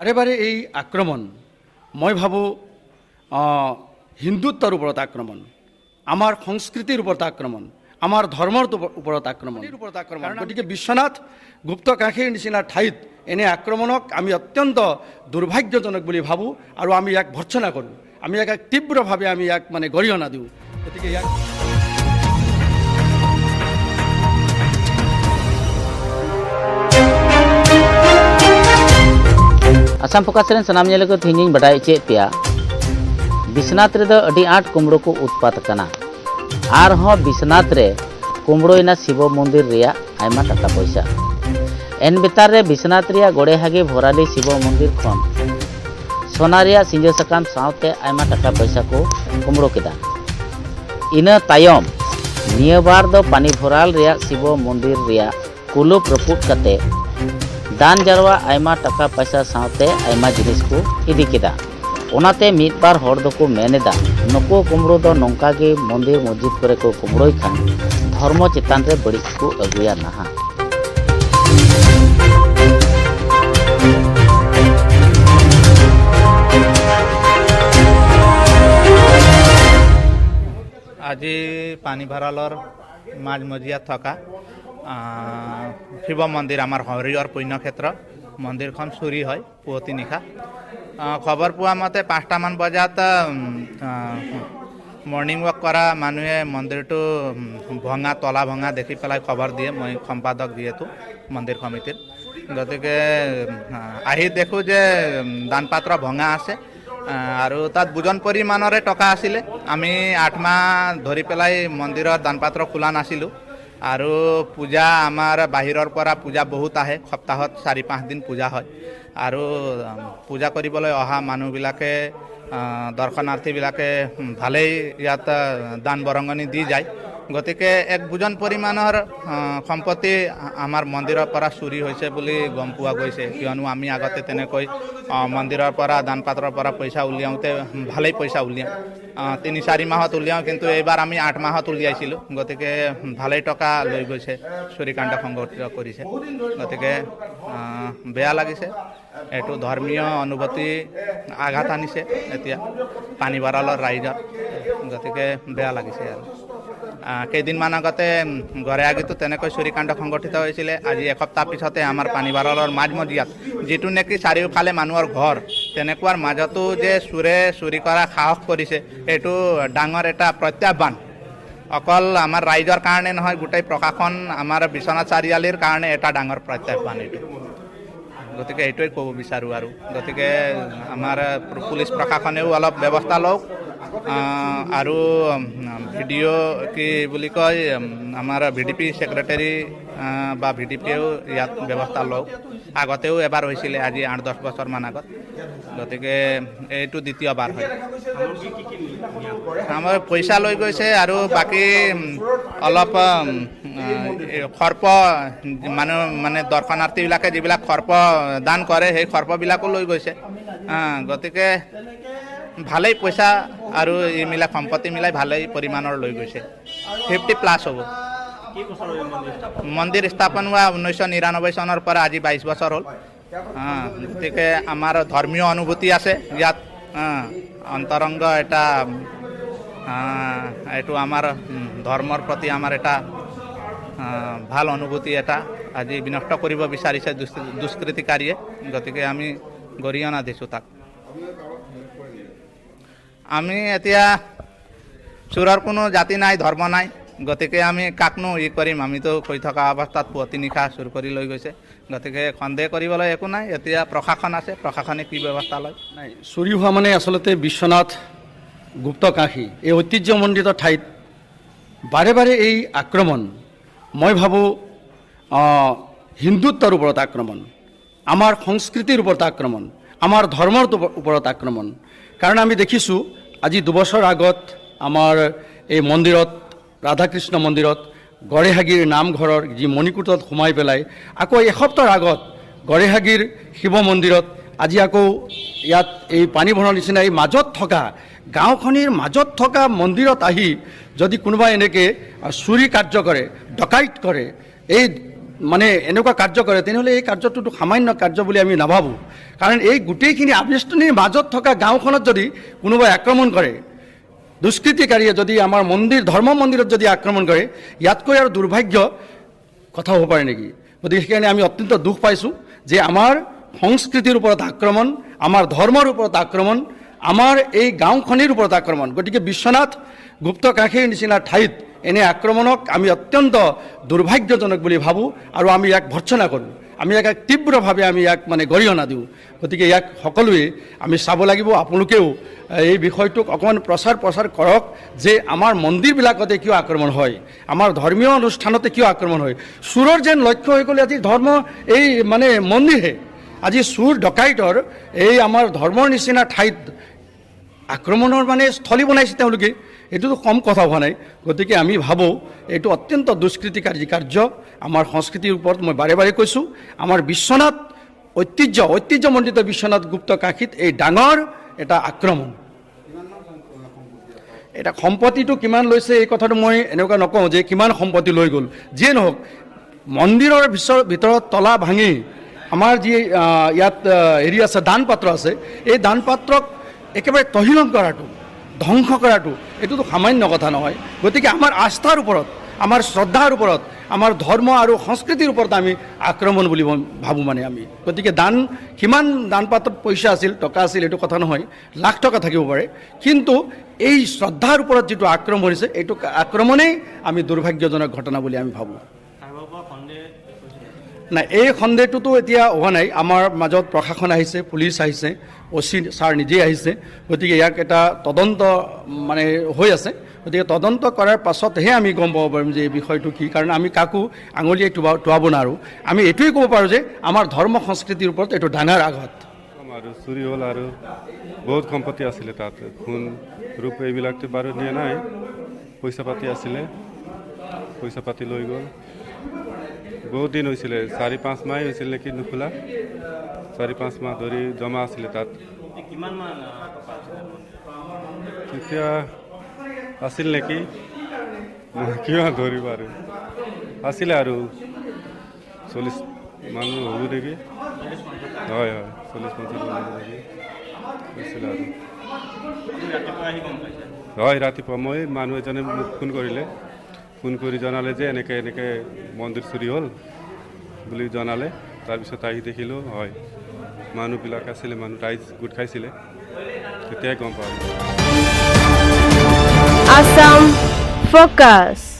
বাৰে বাৰে এই আক্ৰমণ মই ভাবোঁ হিন্দুত্বৰ ওপৰত আক্ৰমণ, আমাৰ সংস্কৃতিৰ ওপৰত আক্ৰমণ, আমাৰ ধৰ্মৰ ওপৰত আক্ৰমণ। গতিকে বিশ্বনাথ গুপ্তকাশীৰ নিচিনা ঠাইত এনে আক্ৰমণক আমি অত্যন্ত দুৰ্ভাগ্যজনক বুলি ভাবোঁ আৰু আমি ইয়াক ভৰ্ৎসনা কৰোঁ। আমি ইয়াক তীব্ৰভাৱে আমি ইয়াক গৰিহণা দিওঁ। গতিকে ইয়াক आसाम फोकस सनाम को तीन बड़ा चे पे विश्वनाथ रे अड़ी आठ कुमड़ो को उत्पात करना और विश्वनाथ रे कुमड़ोना शिव मंदिर रिया आयमा टाका पैसा एन बेतार रे विश्वनाथ रिया गड़ेहागी भराली शिव मंदिर खन सोना रिया सिंजो सकाम सावते आयमा टाका पैसा को कुमड़ो केदा। इना तायम निया बार दो पानी भराल रिया शिव मंदिर रिया कुलुप रपुट कते दान जारवा आयमा टाका पैसा सावते आयमा जिनिस को इदी केदा। ओनाते मिद बार हर दको मेनेदा नको कुमड़ो दो नौका के मंदिर मस्जिद करे को कुमड़ोई खान धर्म चेतान रे बड़ी को अगुया नहा। आज पानी भरालर माज मजिया थका शिव मंदिर आमार हरिहर पुण्य क्षेत्र मंदिर खन चुरी है पुवती निशा खबर पुआ मते 5टा मान बजात मर्निंग वॉक करा मानुहे मंदिर तो भंगा तला भंगा देखी पेल खबर दिए मैं सम्पादक जीतु मंदिर समितिर गति के देखो जे दान पात्र भंगा आसे और तक बुजन परिमाणरे टका आसिले आमी 8 माह धरी पेलाई मंदिर दान पात्र खोला नासिलु और पूजा आमार बाहिरर परा पूजा बहुत आहे सप्ताहत 4-5 दिन पूजा है और पूजा करिबले अहा मानुबिलाके दर्शनार्थी बिलाके भाले इयात दान बरंगनी दी जाए गति के एक बुजन परिमाणर सम्पत्ति आमार मंदिर परा चुरी होइसे बुली गम पुआ गइसे कियनो आमी आगते तेनेকৈ मंदिर परा दान पात्र परा पैसा उलियाउते भाले पैसा उलियाउ 3-4 माहत उलियाउ किन्तु एबार आमी 8 माहत उलियाइसिलु गति के भाले टका লৈ গৈছে চুৰিকাণ্ড সংঘটিত কৰিছে गति के बेया লাগিছে एटु धर्मीय अनुभूति आघात आनिছে এতিয়া पानी बाराলৰ राइजर गति के बेया লাগিছে আৰু केदिनमान आगते घरे आगितो तेनेকৈ चुरिकाण्ड संघटित হৈছিলে আজি এসপ্তাহ পিছতে आमार पानी बाराলৰ माज मजियात जेटु नेকি চাৰিওফালে মানুহৰ ঘৰ तेनेकुवार মাজতো जे चुरे चुरी কৰা সাহস কৰিছে एटु डाঙৰ এটা প্ৰত্যাহ্বান অকল आमार राइजर কাৰণে নহয় গোটেই প্ৰশাসন आमार বিশ্বনাথ চাৰিআলিৰ কাৰণে এটা ডাঙৰ প্ৰত্যাহ্বান এটু गति के এইটোই ক'ব বিচাৰো আৰু गति के आमार पुलिस प्रशासनेও अलग व्यवस्था लওক और भिडिओ की बुली कय आमार VDP सेक्रेटारी बा VDPও ইয়াত व्यवस्था लওক আগতেও এবাৰ হৈছিলে আজি 8-10 বছৰ মান আগত गति के এইটো দ্বিতীয়বাৰ হয় आमार पैसा লৈ গৈছে और बाकी अलप खर्प माने दर्शनार्थी बिलाके जिबिलाक खर्प दान करे সেই खर्प बिलाको লৈ গৈছে गति के भाले पैसा और ये मिला सम्पत्ति मिलाई भाले परिमाणर লৈ গৈছে 50+ हब मंदिर स्थापन हुआ 1999 सनर पर आज 22 बছर हल गति के आमार धर्मीय अनुभूति आछे यात अंतरंग एटा एटु आमार धर्मर प्रति आमार एटा ভাল अनुभूति एटा आज विनष्ट करिब विचारिছে दुष्कृतिकारीये गति के आमी गरिहना दिछु ताक आमी एतिया चुरर कोनो जाति नाई धर्म नाई गति के आमी काकनो इ करिम आमी तो কৈ থকা अवस्थात पुवती निशा चुर करि লৈ গৈছে गति के सन्देह কৰিবলৈ একো নাই एतिया प्रशासन আছে प्रशासने কি व्यवस्था লয় নাই চুৰি হোৱা মানে আসলতে বিশ্বনাথ গুপ্তকাশী এই ঐতিহ্যমণ্ডিত ঠাইত বাৰে বাৰে এই আক্ৰমণ মই ভাবোঁ হিন্দুত্বৰ ওপৰত আক্ৰমণ, আমাৰ সংস্কৃতিৰ ওপৰত আক্ৰমণ, আমাৰ ধৰ্মৰ ওপৰত আক্ৰমণ। কাৰণ আমি দেখিছোঁ আজি 2 বছৰ আগত আমাৰ এই মন্দিৰত ৰাধাকৃষ্ণ মন্দিৰত গড়েহাগিৰ নামঘৰৰ যি মণিকূটত সোমাই পেলাই আকৌ এসপ্তাহৰ আগত গড়েহাগিৰ শিৱ মন্দিৰত আজি আকৌ ইয়াত এই পানী ভৰণৰ নিচিনা এই মাজত থকা গাঁওখনিৰ মাজত থকা মন্দিৰত আহি যদি কোনোবাই এনেকৈ চুৰি কাৰ্য কৰে, ডকাইত কৰে, এই মানে এনেকুৱা কাৰ্য কৰে তেনেহ'লে এই কাৰ্যটোতো সামান্য কাৰ্য বুলি আমি নাভাবোঁ। কাৰণ এই গোটেইখিনি আবেষ্টনীৰ মাজত থকা গাঁওখনত যদি কোনোবাই আক্ৰমণ কৰে, দুষ্কৃতিকাৰীয়ে যদি আমাৰ মন্দিৰ ধৰ্ম মন্দিৰত যদি আক্ৰমণ কৰে, ইয়াতকৈ আৰু দুৰ্ভাগ্য কথা হ'ব পাৰে নেকি? গতিকে সেইকাৰণে আমি অত্যন্ত দুখ পাইছোঁ যে আমাৰ সংস্কৃতিৰ ওপৰত আক্ৰমণ, আমাৰ ধৰ্মৰ ওপৰত আক্ৰমণ, আমাৰ এই গাঁওখনিৰ ওপৰত আক্ৰমণ। গতিকে বিশ্বনাথ গুপ্তকাশীৰ নিচিনা ঠাইত এনে আক্ৰমণক আমি অত্যন্ত দুৰ্ভাগ্যজনক বুলি ভাবোঁ আৰু আমি ইয়াক ভৰ্ৎসনা কৰোঁ। আমি ইয়াক তীব্ৰভাৱে আমি ইয়াক মানে গৰিহণা দিওঁ। গতিকে ইয়াক সকলোৱে আমি চাব লাগিব। আপোনালোকেও এই বিষয়টোক অকণমান প্ৰচাৰ কৰক যে আমাৰ মন্দিৰবিলাকতে কিয় আক্ৰমণ হয়, আমাৰ ধৰ্মীয় অনুষ্ঠানতে কিয় আক্ৰমণ হয়। চোৰৰ যেন লক্ষ্য হৈ গ'লে আজি ধৰ্ম এই মানে মন্দিৰহে। আজি চোৰ ডকাইতৰ এই আমাৰ ধৰ্মৰ নিচিনা ঠাইত আক্ৰমণৰ মানে স্থলী বনাইছে তেওঁলোকে, এইটোতো কম কথা হোৱা নাই। গতিকে আমি ভাবোঁ এইটো অত্যন্ত দুষ্কৃতিকাৰী কাৰ্য আমাৰ সংস্কৃতিৰ ওপৰত। মই বাৰে বাৰে কৈছোঁ, আমাৰ বিশ্বনাথ ঐতিহ্যমণ্ডিত বিশ্বনাথ গুপ্তকাশীত এই ডাঙৰ এটা আক্ৰমণ। এটা সম্পত্তিটো কিমান লৈছে এই কথাটো মই এনেকুৱা নকওঁ যে কিমান সম্পত্তি লৈ গ'ল। যিয়ে নহওক, মন্দিৰৰ ভিতৰত তলা ভাঙি আমাৰ যি ইয়াত হেৰি আছে দান পাত্ৰ আছে, এই দান পাত্ৰক একেবাৰে তহিলং কৰাটো, ধ্বংস কৰাটো এইটোতো সামান্য কথা নহয়। গতিকে আমাৰ আস্থাৰ ওপৰত, আমাৰ শ্ৰদ্ধাৰ ওপৰত, আমাৰ ধৰ্ম আৰু সংস্কৃতিৰ ওপৰত আমি আক্ৰমণ বুলি ভাবোঁ মানে আমি। গতিকে কিমান দান পাত্ৰত পইচা আছিল, টকা আছিল, এইটো কথা নহয়, লাখ টকা থাকিব পাৰে, কিন্তু এই শ্ৰদ্ধাৰ ওপৰত যিটো আক্ৰমণ হৈছে, এইটো আক্ৰমণেই আমি দুৰ্ভাগ্যজনক ঘটনা বুলি আমি ভাবোঁ। নাই, এই সন্দেহটোতো এতিয়া হোৱা নাই। আমাৰ মাজত প্ৰশাসন আহিছে, পুলিচ আহিছে, OC ছাৰ নিজেই আহিছে। গতিকে ইয়াক এটা তদন্ত মানে হৈ আছে। গতিকে তদন্ত কৰাৰ পাছতহে আমি গম পাব পাৰিম যে এই বিষয়টো কি। কাৰণ আমি কাকো আঙুলিয়াই টোৱাব নোৱাৰোঁ। আমি এইটোৱেই ক'ব পাৰোঁ যে আমাৰ ধৰ্ম সংস্কৃতিৰ ওপৰত এইটো ডাঙৰ আঘাত। আৰু চুৰি হ'ল আৰু বহুত সম্পত্তি আছিলে তাত, সোণ ৰূপ এইবিলাকতো বাৰু নিয়া নাই, পইচা পাতি আছিলে, পইচা পাতি লৈ গ'ল। বহুত দিন হৈছিলে, 4-5 মাহ হৈছিল নেকি নোখোলা, 4-5 মাহ ধৰি জমা আছিলে তাত। তেতিয়া আছিল নেকি, কিমান ধৰিব আৰু আছিলে আৰু 40 মানুহ হ'ব নেকি। হয় 40-50 নেকি আছিলে আৰু। হয়, ৰাতিপুৱা মই মানুহ এজনে মোক ফোন কৰি জনালে যে এনেকৈ মন্দিৰ চুৰি হ'ল বুলি জনালে। তাৰপিছত আহি দেখিলোঁ হয় মানুহবিলাক আছিলে, মানুহ ৰাইজ গোট খাইছিলে, তেতিয়াই গম পালোঁ। Assam Focus.